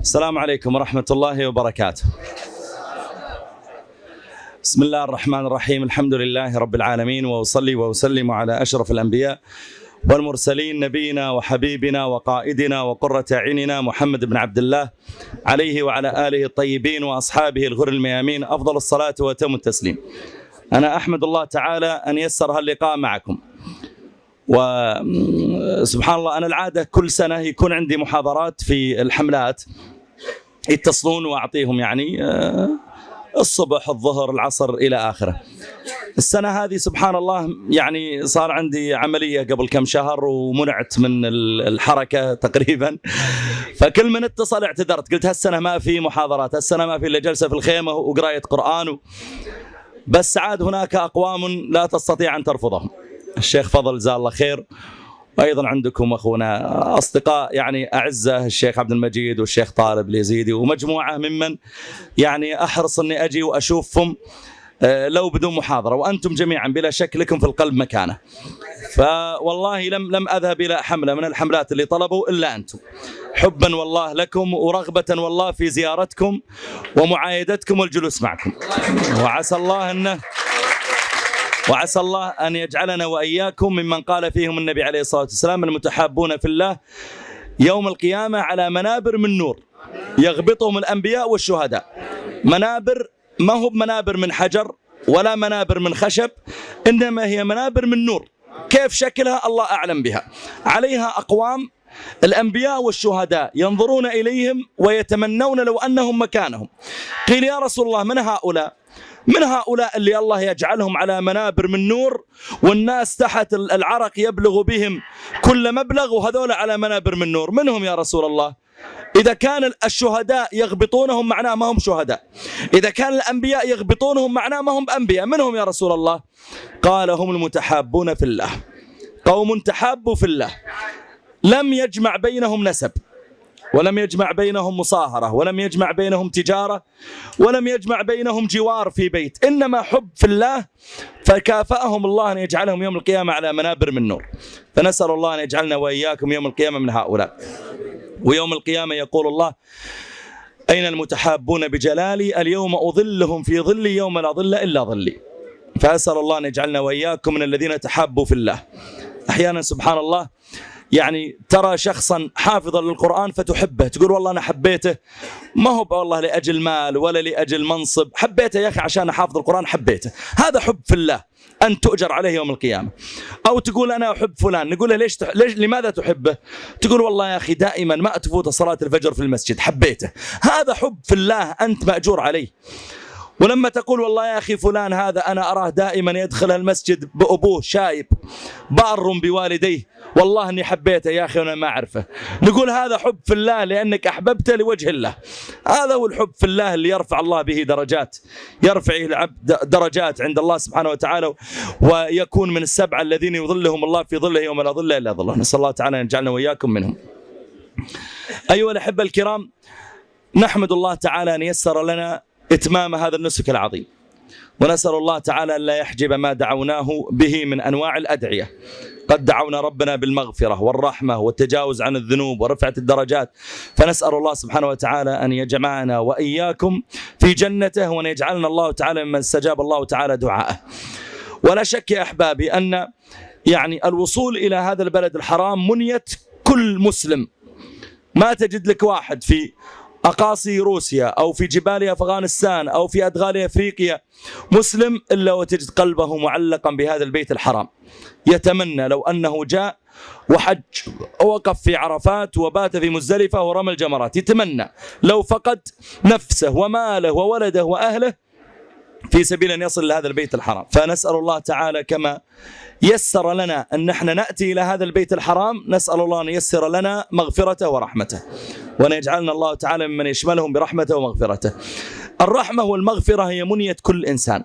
السلام عليكم ورحمة الله وبركاته. بسم الله الرحمن الرحيم. الحمد لله رب العالمين، وأصلي وأسلم على أشرف الأنبياء والمرسلين، نبينا وحبيبنا وقائدنا وقرة أعيننا محمد بن عبد الله، عليه وعلى آله الطيبين وأصحابه الغر الميامين أفضل الصلاة وأتم التسليم. أنا أحمد الله تعالى أن يسر هاللقاء معكم. وسبحان الله، أنا العادة كل سنة يكون عندي محاضرات في الحملات، يتصلون وأعطيهم يعني الصبح الظهر العصر إلى آخره. السنة هذه سبحان الله يعني صار عندي عملية قبل كم شهر ومنعت من الحركة تقريبا، فكل من اتصل اعتذرت، قلت هالسنة ما في محاضرات، هالسنة ما في إلا جلسة في الخيمة وقراية قرآن. بس عاد هناك أقوام لا تستطيع أن ترفضهم، الشيخ فضل جزاه الله خير، وأيضا عندكم أخونا أصدقاء يعني أعزة الشيخ عبد المجيد والشيخ طالب اليزيدي ومجموعة ممن يعني أحرص أني أجي وأشوفهم لو بدون محاضرة، وأنتم جميعا بلا شك لكم في القلب مكانة. فوالله لم أذهب إلى حملة من الحملات اللي طلبوا إلا أنتم، حبا والله لكم ورغبة والله في زيارتكم ومعايدتكم والجلوس معكم. وعسى الله أن يجعلنا وإياكم ممن قال فيهم النبي عليه الصلاة والسلام: المتحابون في الله يوم القيامة على منابر من نور يغبطهم الأنبياء والشهداء. منابر ما هو منابر من حجر ولا منابر من خشب، إنما هي منابر من نور. كيف شكلها الله أعلم بها. عليها أقوام الأنبياء والشهداء ينظرون إليهم ويتمنون لو أنهم مكانهم. قيل يا رسول الله من هؤلاء؟ من هؤلاء اللي الله يجعلهم على منابر من نور والناس تحت العرق يبلغ بهم كل مبلغ، وهذول على منابر من نور، منهم يا رسول الله؟ إذا كان الشهداء يغبطونهم معناه ما هم شهداء، إذا كان الأنبياء يغبطونهم معناه ما هم أنبياء، منهم يا رسول الله؟ قال: هم المتحابون في الله، قوم تحابوا في الله، لم يجمع بينهم نسب، ولم يجمع بينهم مصاهرة، ولم يجمع بينهم تجارة، ولم يجمع بينهم جوار في بيت، إنما حب في الله، فكافأهم الله أن يجعلهم يوم القيامة على منابر من نور. فنسأل الله أن يجعلنا وإياكم يوم القيامة من هؤلاء. ويوم القيامة يقول الله: أين المتحابون بجلالي؟ اليوم أظلهم في ظلي يوم لا ظل إلا ظلي. فأسأل الله أن يجعلنا وإياكم من الذين تحابوا في الله. أحيانا سبحان الله يعني ترى شخصا حافظا للقرآن فتحبه، تقول والله أنا حبيته ما هو والله لأجل مال ولا لأجل منصب، حبيته يا أخي عشان حافظ القرآن حبيته، هذا حب في الله أن تؤجر عليه يوم القيامة. أو تقول أنا أحب فلان، نقول له ليش لماذا تحبه؟ تقول والله يا أخي دائما ما تفوت صلاة الفجر في المسجد حبيته، هذا حب في الله أنت مأجور عليه. ولما تقول والله يا أخي فلان هذا أنا أراه دائما يدخل المسجد بأبوه شايب بار بوالديه، والله أني حبيته يا أخي وأنا ما أعرفه، نقول هذا حب في الله لأنك أحببته لوجه الله. هذا هو الحب في الله اللي يرفع الله به درجات، يرفع العبد درجات عند الله سبحانه وتعالى، ويكون من السبعة الذين يظلهم الله في ظله يوم لا ظل إلا ظله. نسأل الله تعالى أن يجعلنا وإياكم منهم. أيها الأحبة الكرام، نحمد الله تعالى أن يسر لنا إتمام هذا النسك العظيم، ونسأل الله تعالى أن لا يحجب ما دعوناه به من أنواع الأدعية. قد دعونا ربنا بالمغفرة والرحمة والتجاوز عن الذنوب ورفعة الدرجات، فنسأل الله سبحانه وتعالى أن يجمعنا وإياكم في جنته، وأن يجعلنا الله تعالى ممن استجاب الله تعالى دعاءه. ولا شك يا أحبابي أن يعني الوصول إلى هذا البلد الحرام منية كل مسلم. ما تجد لك واحد في أقاصي روسيا أو في جبال أفغانستان أو في أدغال أفريقيا مسلم إلا وتجد قلبه معلقا بهذا البيت الحرام، يتمنى لو أنه جاء وحج ووقف في عرفات وبات في مزدلفة ورمى الجمرات، يتمنى لو فقد نفسه وماله وولده وأهله في سبيل أن يصل لهذا البيت الحرام. فنسأل الله تعالى كما يسر لنا أن نحن نأتي إلى هذا البيت الحرام، نسأل الله أن يسر لنا مغفرته ورحمته، وأن يجعلنا الله تعالى ممن يشملهم برحمته ومغفرته. الرحمة والمغفرة هي منية كل إنسان،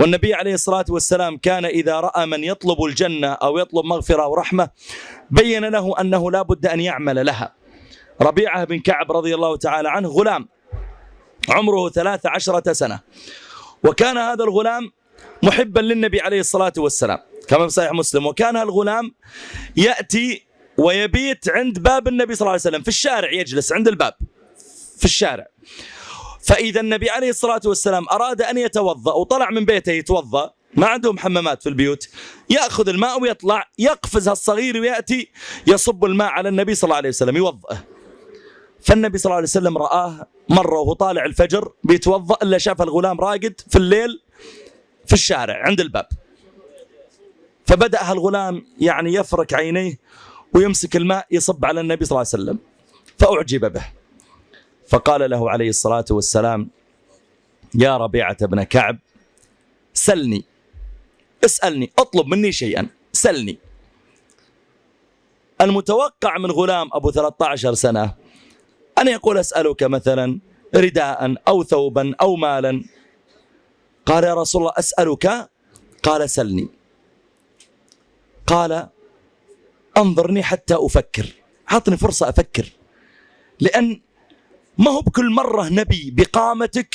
والنبي عليه الصلاة والسلام كان إذا رأى من يطلب الجنة أو يطلب مغفرة ورحمة بين له أنه لا بد أن يعمل لها. ربيعة بن كعب رضي الله تعالى عنه غلام عمره 13 سنة، وكان هذا الغلام محبا للنبي عليه الصلاة والسلام كما في صحيح مسلم، وكان الغلام يأتي ويبيت عند باب النبي صلى الله عليه وسلم في الشارع، يجلس عند الباب في الشارع. فإذا النبي عليه الصلاة والسلام أراد أن يتوضأ وطلع من بيته يتوضأ، ما عندهم حمامات في البيوت، يأخذ الماء ويطلع يقفز الصغير ويأتي يصب الماء على النبي صلى الله عليه وسلم يوضأه. فالنبي صلى الله عليه وسلم رآه مرة وهو طالع الفجر بيتوضأ إلا شاف الغلام راقد في الليل في الشارع عند الباب، فبدأ الغلام يعني يفرك عينيه ويمسك الماء يصب على النبي صلى الله عليه وسلم، فأعجب به، فقال له عليه الصلاة والسلام: يا ربيعة بن كعب سلني، اسألني، اطلب مني شيئا، سلني. المتوقع من غلام أبو 13 سنة أن يقول: أسألك مثلا رداء أو ثوبا أو مالا. قال: يا رسول الله أسألك. قال: سلني. قال: أنظرني حتى أفكر، أعطني فرصة أفكر، لأن ما هو بكل مرة نبي بقامتك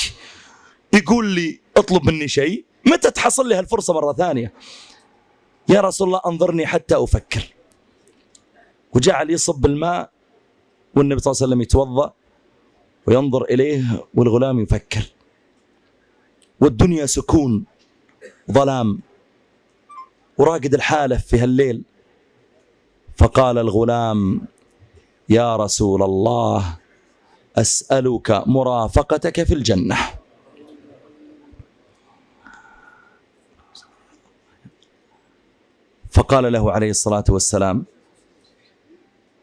يقول لي اطلب مني شيء، متى تحصل لي هالفرصة مرة ثانية؟ يا رسول الله أنظرني حتى أفكر. وجعل يصب الماء والنبي صلى الله عليه وسلم يتوضأ وينظر إليه والغلام يفكر، والدنيا سكون ظلام وراقد الحالة في هالليل. فقال الغلام: يا رسول الله أسألك مرافقتك في الجنة. فقال له عليه الصلاة والسلام: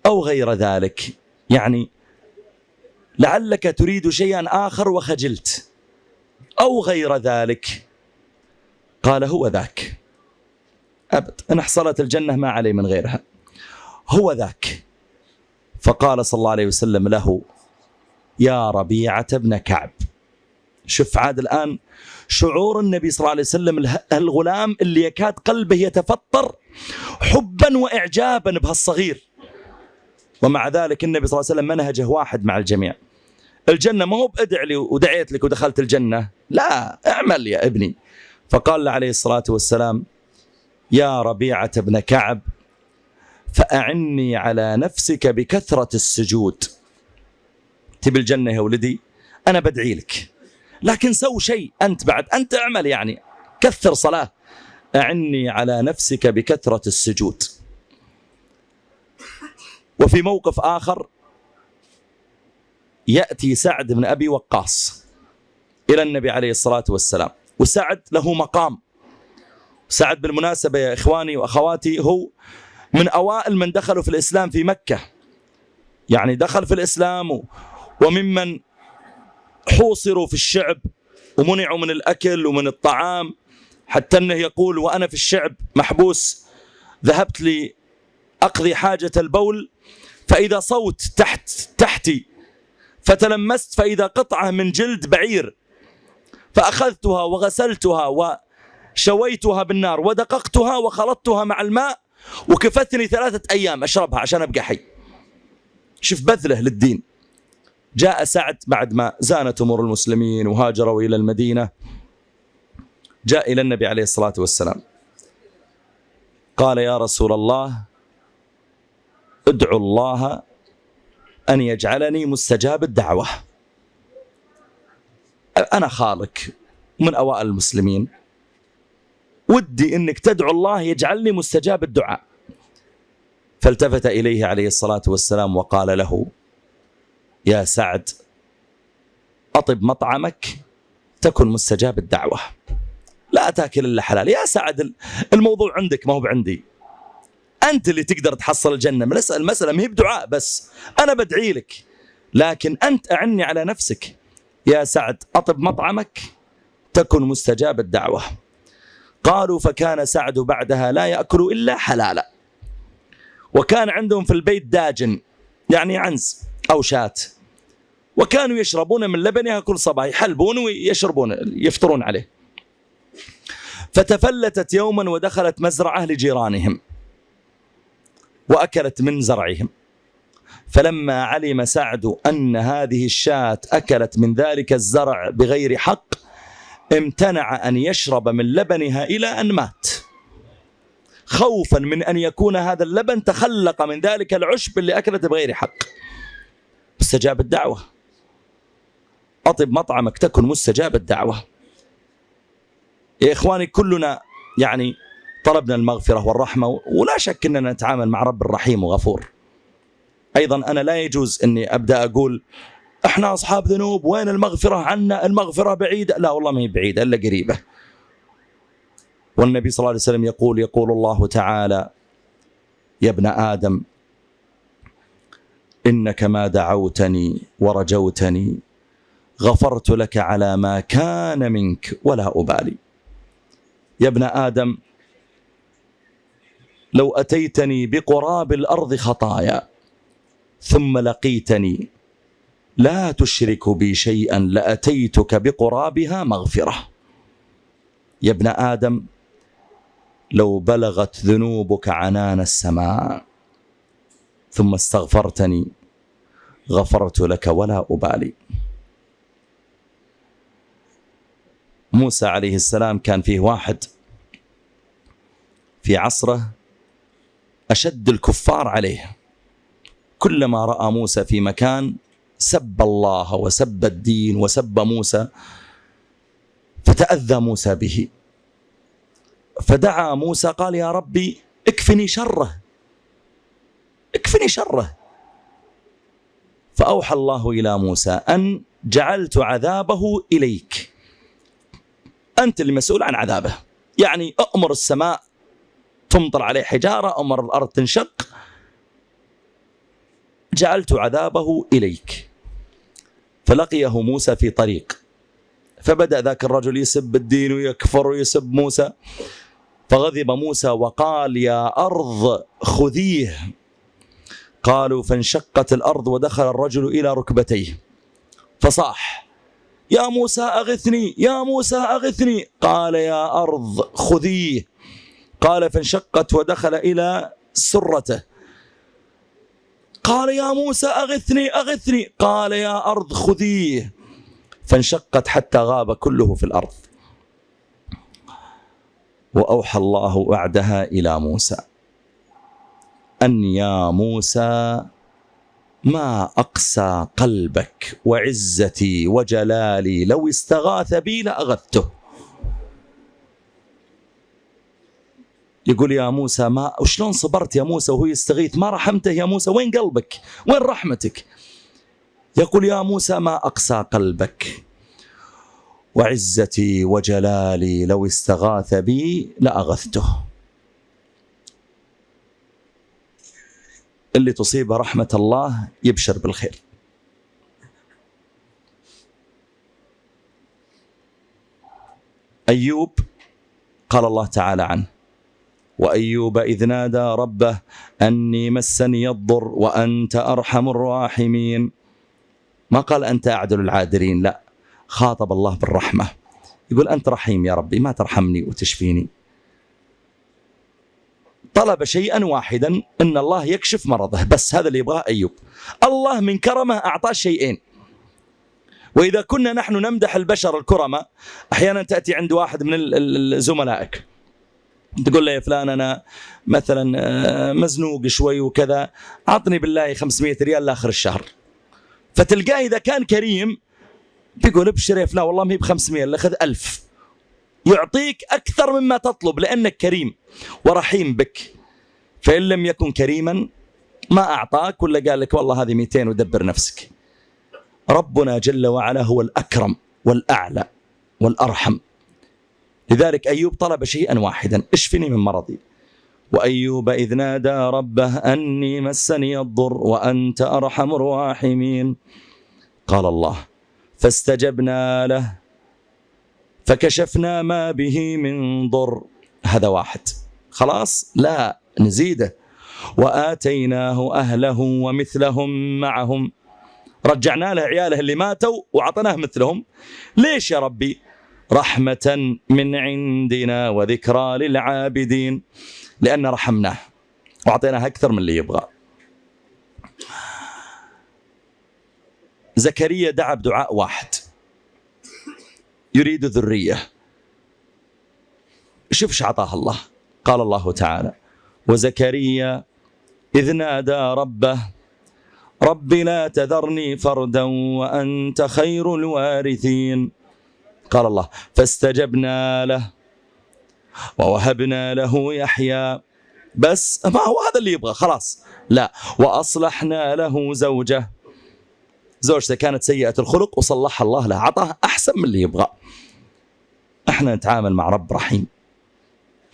أو غير ذلك، يعني لعلك تريد شيئا آخر وخجلت، أو غير ذلك. قال: هو ذاك، أبد، إن حصلت الجنة ما علي من غيرها، هو ذاك. فقال صلى الله عليه وسلم له: يا ربيعة بن كعب. شوف عاد الآن شعور النبي صلى الله عليه وسلم الغلام اللي يكاد قلبه يتفطر حبا وإعجابا بهالصغير، ومع ذلك النبي صلى الله عليه وسلم منهجه واحد مع الجميع. الجنة ما هو بأدع لي ودعيت لك ودخلت الجنة، لا، اعمل يا ابني. فقال له عليه الصلاة والسلام: يا ربيعة بن كعب فأعني على نفسك بكثرة السجود. تبي الجنة يا ولدي؟ أنا بدعي لك، لكن سو شيء أنت بعد، أنت اعمل، يعني كثر صلاة. أعني على نفسك بكثرة السجود. وفي موقف آخر يأتي سعد بن أبي وقاص إلى النبي عليه الصلاة والسلام، وسعد له مقام. سعد بالمناسبة يا إخواني وأخواتي هو من أوائل من دخلوا في الإسلام في مكة، يعني دخل في الإسلام وممن حوصروا في الشعب ومنعوا من الأكل ومن الطعام، حتى أنه يقول: وأنا في الشعب محبوس ذهبت لي أقضي حاجة البول، فإذا صوت تحتي فتلمست فإذا قطعة من جلد بعير، فأخذتها وغسلتها وشويتها بالنار ودققتها وخلطتها مع الماء وكفتني 3 أيام أشربها عشان أبقى حي. شوف بذله للدين. جاء سعد بعد ما زانت أمور المسلمين وهاجروا إلى المدينة، جاء إلى النبي عليه الصلاة والسلام قال: يا رسول الله ادعو الله أن يجعلني مستجاب الدعوة، أنا خالك من أوائل المسلمين، ودي أنك تدعو الله يجعلني مستجاب الدعاء. فالتفت إليه عليه الصلاة والسلام وقال له: يا سعد أطب مطعمك تكن مستجاب الدعوة، لا تأكل إلا حلال. يا سعد الموضوع عندك ما هو بعندي، أنت اللي تقدر تحصل الجنة، المسألة ما هي بدعاء بس، أنا بدعي لك، لكن أنت أعني على نفسك. يا سعد أطب مطعمك تكن مستجاب الدعوة. قالوا: فكان سعد بعدها لا يأكل إلا حلالا، وكان عندهم في البيت داجن يعني عنز أو شاة، وكانوا يشربون من لبنها كل صباح، يحلبون ويشربون يفطرون عليه. فتفلتت يوما ودخلت مزرعة لجيرانهم وأكلت من زرعهم، فلما علم سعد أن هذه الشاة أكلت من ذلك الزرع بغير حق امتنع أن يشرب من لبنها إلى أن مات، خوفا من أن يكون هذا اللبن تخلق من ذلك العشب اللي أكلت بغير حق. استجاب الدعوة. أطب مطعمك تكن مستجاب الدعوة. يا إخواني كلنا يعني طلبنا المغفرة والرحمة، ولا شك أننا نتعامل مع رب الرحيم وغفور. أيضا أنا لا يجوز أني أبدأ أقول إحنا أصحاب ذنوب وين المغفرة عنا، المغفرة بعيدة. لا والله ما هي بعيدة إلا قريبة. والنبي صلى الله عليه وسلم يقول الله تعالى: يا ابن آدم إنك ما دعوتني ورجوتني غفرت لك على ما كان منك ولا أبالي. يا ابن آدم لو أتيتني بقراب الأرض خطايا ثم لقيتني لا تشرك بي شيئا لأتيتك بقرابها مغفرة. يا ابن آدم لو بلغت ذنوبك عنان السماء ثم استغفرتني غفرت لك ولا أبالي. موسى عليه السلام كان فيه واحد في عصره أشد الكفار عليه، كلما رأى موسى في مكان سب الله وسب الدين وسب موسى، فتأذى موسى به، فدعا موسى قال: يا ربي اكفني شره، اكفني شره. فأوحى الله إلى موسى أن جعلت عذابه إليك، أنت اللي مسؤول عن عذابه، يعني أأمر السماء تمطر عليه حجارة، أمر الأرض تنشق، جعلت عذابه إليك. فلقيه موسى في طريق، فبدأ ذاك الرجل يسب الدين ويكفر ويسب موسى، فغضب موسى وقال: يا أرض خذيه. قالوا: فانشقت الأرض ودخل الرجل إلى ركبتيه فصاح: يا موسى أغثني، يا موسى أغثني. قال: يا أرض خذيه. قال: فانشقت ودخل إلى سرته. قال: يا موسى أغثني أغثني. قال: يا أرض خذيه. فانشقت حتى غاب كله في الأرض. وأوحى الله بعدها إلى موسى أن يا موسى ما أقسى قلبك وعزتي وجلالي لو استغاث بي لأغثته. يقول يا موسى ما وشلون صبرت يا موسى وهو يستغيث، ما رحمته يا موسى، وين قلبك، وين رحمتك؟ يقول يا موسى ما أقسى قلبك وعزتي وجلالي لو استغاث بي لأغثته. اللي تصيبه رحمة الله يبشر بالخير. أيوب قال الله تعالى عنه: وأيوب إذ نادى ربه أني مسني الضر وأنت أرحم الراحمين. ما قال أنت أعدل العادلين، لا، خاطب الله بالرحمة، يقول أنت رحيم يا ربي، ما ترحمني وتشفيني. طلب شيئا واحدا، إن الله يكشف مرضه، بس هذا اللي يبغاه أيوب. الله من كرمه أعطاه شيئين. وإذا كنا نحن نمدح البشر الكرماء، أحيانا تأتي عند واحد من زملائك تقول له يا فلان أنا مثلا مزنوق شوي وكذا، أعطني بالله 500 ريال لآخر الشهر. فتلقاه إذا كان كريم بيقول ابشر يا فلان والله ما هي ب500 إلا أخذ 1000، يعطيك أكثر مما تطلب لأنك كريم ورحيم بك. فإن لم يكن كريما ما أعطاك ولا قال لك والله هذه 200 ودبر نفسك. ربنا جل وعلا هو الأكرم والأعلى والأرحم. لذلك أيوب طلب شيئا واحدا: اشفني من مرضي. وأيوب إذ نادى ربه أني مسني الضر وأنت أرحم الراحمين. قال الله: فاستجبنا له فكشفنا ما به من ضر. هذا واحد، خلاص لا نزيده. وآتيناه أهله ومثلهم معهم، رجعنا له عياله اللي ماتوا وعطناه مثلهم. ليش يا ربي؟ رحمة من عندنا وذكرى للعابدين، لأن رحمناه وعطيناه أكثر من اللي يبغى. زكريا دعا بدعاء واحد يريد ذرية. شوف عطاه الله. قال الله تعالى: وزكريا إذ نادى ربه رب لا تذرني فردا وأنت خير الوارثين. قال الله فاستجبنا له ووهبنا له يحيى. بس ما هو هذا اللي يبغى خلاص، لا، وأصلحنا له زوجته كانت سيئة الخلق وصلحها الله له، عطاه أحسن من اللي يبغى. احنا نتعامل مع رب رحيم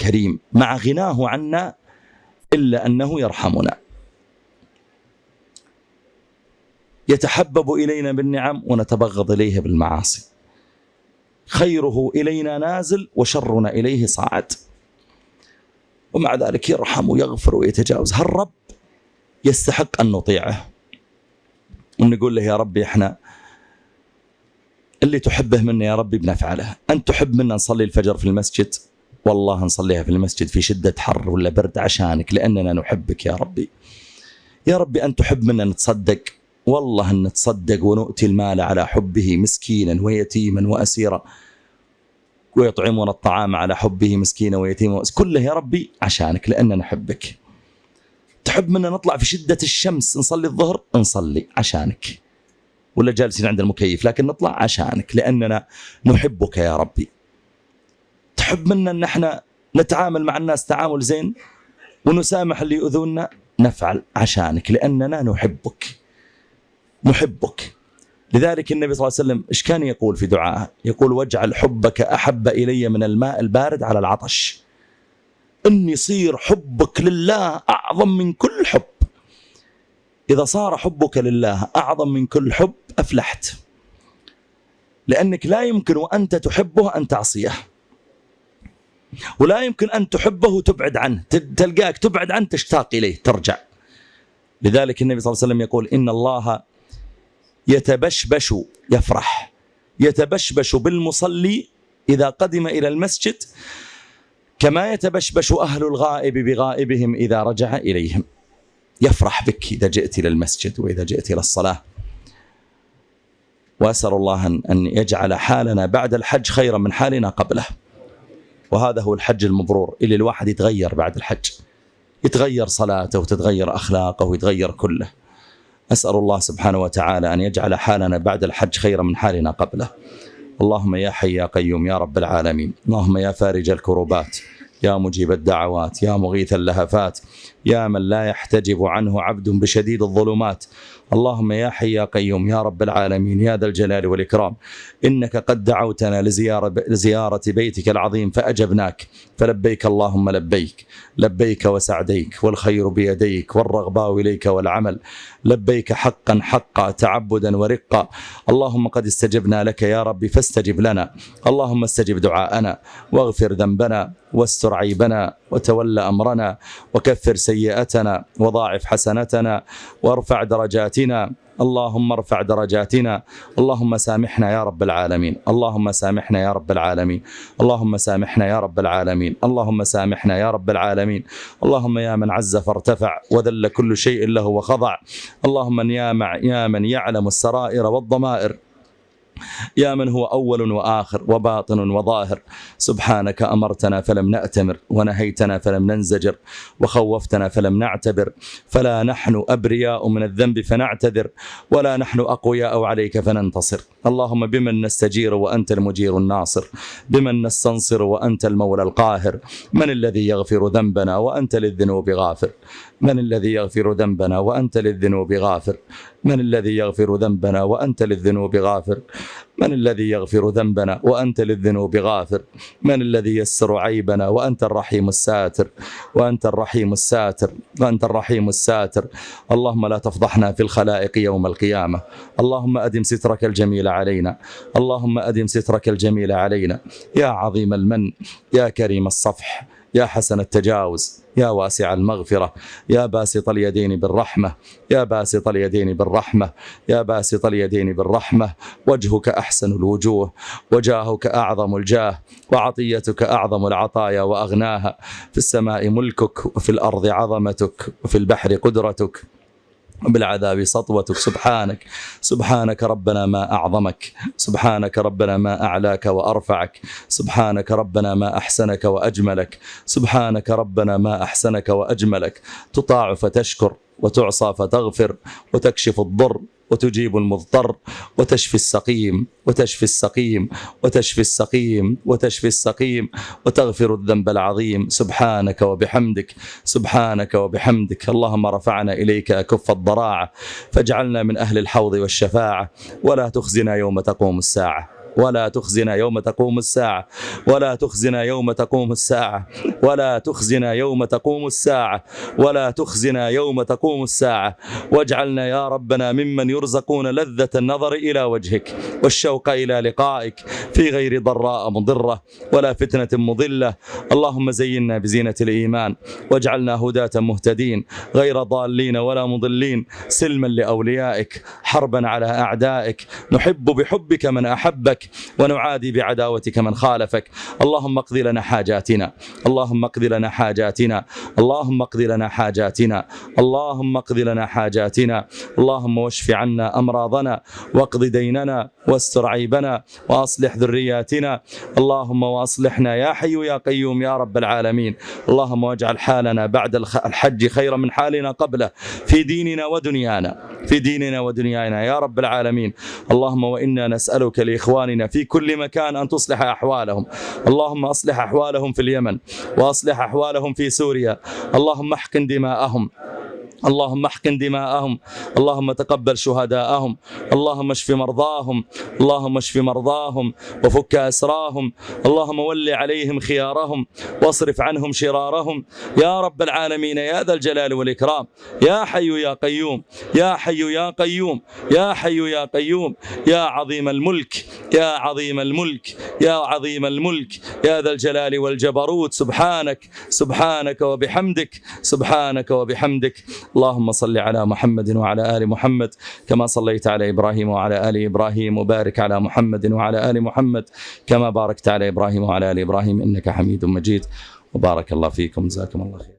كريم مع غناه عنا إلا أنه يرحمنا، يتحبب إلينا بالنعم ونتبغض إليه بالمعاصي، خيره إلينا نازل وشرنا إليه صاعد، ومع ذلك يرحم ويغفر ويتجاوز. هالرب يستحق أن نطيعه ونقول له يا ربي احنا اللي تحبه منا يا ربي بنفعله. أنت تحب منا نصلي الفجر في المسجد، والله نصليها في المسجد في شدة حر ولا برد عشانك، لأننا نحبك يا ربي. يا ربي أنت تحب منا نتصدق، والله أن نتصدق ونؤتي المال على حبه مسكينا ويتيما وأسيرا، ويطعمنا الطعام على حبه مسكينا ويتيما وأسيرا، كله يا ربي عشانك لأننا نحبك. تحب منا نطلع في شدة الشمس نصلي الظهر، نصلي عشانك، ولا جالسين عند المكيف لكن نطلع عشانك لأننا نحبك يا ربي. تحب منا أن احنا نتعامل مع الناس تعامل زين ونسامح اللي يؤذونا، نفعل عشانك لأننا نحبك. لذلك النبي صلى الله عليه وسلم إيش كان يقول في دعائه؟ يقول واجعل حبك أحب إلي من الماء البارد على العطش. إن يصير حبك لله أعظم من كل حب. إذا صار حبك لله أعظم من كل حب أفلحت، لأنك لا يمكن وأنت تحبه أن تعصيه، ولا يمكن أن تحبه وتبعد عنه، تلقاك تبعد عنه تشتاق إليه ترجع. لذلك النبي صلى الله عليه وسلم يقول إن الله يتبشبش يفرح يتبشبش بالمصلي إذا قدم إلى المسجد كما يتبشبش أهل الغائب بغائبهم إذا رجع إليهم. يفرح بك إذا جئت إلى المسجد وإذا جئت إلى الصلاة. وأسأل الله أن يجعل حالنا بعد الحج خيرا من حالنا قبله، وهذا هو الحج المبرور اللي الواحد يتغير بعد الحج، يتغير صلاته وتتغير أخلاقه ويتغير كله. أسأل الله سبحانه وتعالى أن يجعل حالنا بعد الحج خيرا من حالنا قبله. اللهم يا حي يا قيوم يا رب العالمين، اللهم يا فارج الكروبات، يا مجيب الدعوات، يا مغيث اللهفات، يا من لا يحتجب عنه عبد بشديد الظلمات. اللهم يا حي يا قيوم يا رب العالمين يا ذا الجلال والإكرام، إنك قد دعوتنا لزيارة بيتك العظيم فأجبناك، فلبيك اللهم لبيك، لبيك وسعديك، والخير بيديك، والرغباء إليك والعمل، لبيك حقا حقا تعبدا ورقا. اللهم قد استجبنا لك يا رب فاستجب لنا، اللهم استجب دعاءنا واغفر ذنبنا واستر عيبنا وتولى أمرنا وكفر سيئتنا وضاعف حسنتنا وارفع درجاتنا. اللهم ارفع درجاتنا. اللهم سامحنا يا رب العالمين، اللهم سامحنا يا رب العالمين، اللهم سامحنا يا رب العالمين، اللهم سامحنا يا رب العالمين. اللهم يا من عز فارتفع وذل كل شيء له وخضع، اللهم يا من يعلم السرائر والضمائر، يا من هو أول وآخر وباطن وظاهر. سبحانك أمرتنا فلم نأتمر، ونهيتنا فلم ننزجر، وخوفتنا فلم نعتبر، فلا نحن أبرياء من الذنب فنعتذر، ولا نحن أقوياء عليك فننتصر. اللهم بمن نستجير وأنت المجير الناصر، بمن نستنصر وأنت المولى القاهر. من الذي يغفر ذنبنا وأنت للذنوب غافر؟ من الذي يغفر ذنبنا وأنت للذنوب غافر؟ من الذي يغفر ذنبنا وأنت للذنوب غافر؟ من الذي يغفر ذنبنا وأنت للذنوب غافر؟ من الذي يسر عيبنا وأنت الرحيم الساتر، وأنت الرحيم الساتر، وأنت الرحيم الساتر. اللهم لا تفضحنا في الخلائق يوم القيامة. اللهم أدم سترك الجميل علينا، اللهم أدم سترك الجميل علينا. يا عظيم المن، يا كريم الصفح، يا حسن التجاوز، يا واسع المغفرة، يا باسط اليدين بالرحمة، يا باسط اليدين بالرحمة، يا باسط اليدين بالرحمة. وجهك أحسن الوجوه، وجاهك أعظم الجاه، وعطيتك أعظم العطايا وأغناها. في السماء ملكك، وفي الأرض عظمتك، وفي البحر قدرتك، بالعذاب سطوتك. سبحانك، سبحانك ربنا ما أعظمك، سبحانك ربنا ما أعلاك وأرفعك، سبحانك ربنا ما أحسنك وأجملك، سبحانك ربنا ما أحسنك وأجملك. تطاع فتشكر، وتعصى فتغفر، وتكشف الضر، وتجيب المضطر، وتشفي السقيم، وتشفي السقيم، وتشفي السقيم، وتشفي السقيم، وتغفر الذنب العظيم. سبحانك وبحمدك، سبحانك وبحمدك. اللهم رفعنا إليك أكف الضراعة، فاجعلنا من أهل الحوض والشفاعة، ولا تخزنا يوم تقوم الساعة، ولا تخزنا يوم تقوم الساعة، ولا تخزنا يوم تقوم الساعة، ولا تخزنا يوم تقوم الساعة، ولا تخزنا يوم تقوم الساعة. واجعلنا يا ربنا ممن يرزقون لذة النظر إلى وجهك والشوق إلى لقائك في غير ضراء مضرة ولا فتنة مضلة. اللهم زينا بزينة الإيمان، واجعلنا هداة مهتدين غير ضالين ولا مضلين، سلما لأوليائك، حربا على أعدائك، نحب بحبك من أحبك، ونعادي بعداوتك من خالفك. اللهم اقض لنا حاجاتنا، اللهم اقض لنا حاجاتنا، اللهم اقض لنا حاجاتنا، اللهم اقض لنا حاجاتنا. اللهم واشف عنا أمراضنا، واقض ديننا، واستر عيبنا، وأصلح ذرياتنا. اللهم وأصلحنا يا حي يا قيوم يا رب العالمين. اللهم واجعل حالنا بعد الحج خيرا من حالنا قبله، في ديننا ودنيانا، في ديننا ودنيانا يا رب العالمين. اللهم وإنا نسألك لإخواننا في كل مكان أن تصلح أحوالهم. اللهم أصلح أحوالهم في اليمن، وأصلح أحوالهم في سوريا. اللهم احقن دماءهم، اللهم احقن دماءهم، اللهم تقبل شهداءهم، اللهم اشف مرضاهم، اللهم اشف مرضاهم وفك أسراهم. اللهم ول عليهم خيارهم، واصرف عنهم شرارهم يا رب العالمين يا ذا الجلال والإكرام. يا حي يا قيوم، يا حي يا قيوم، يا حي يا قيوم، يا عظيم الملك، يا عظيم الملك، يا عظيم الملك، يا ذا الجلال والجبروت. سبحانك، سبحانك وبحمدك، سبحانك وبحمدك. اللهم صل على محمد وعلى آل محمد كما صليت على إبراهيم وعلى آل إبراهيم، وبارك على محمد وعلى آل محمد كما باركت على إبراهيم وعلى آل إبراهيم إنك حميد مجيد. وبارك الله فيكم، جزاكم الله خير.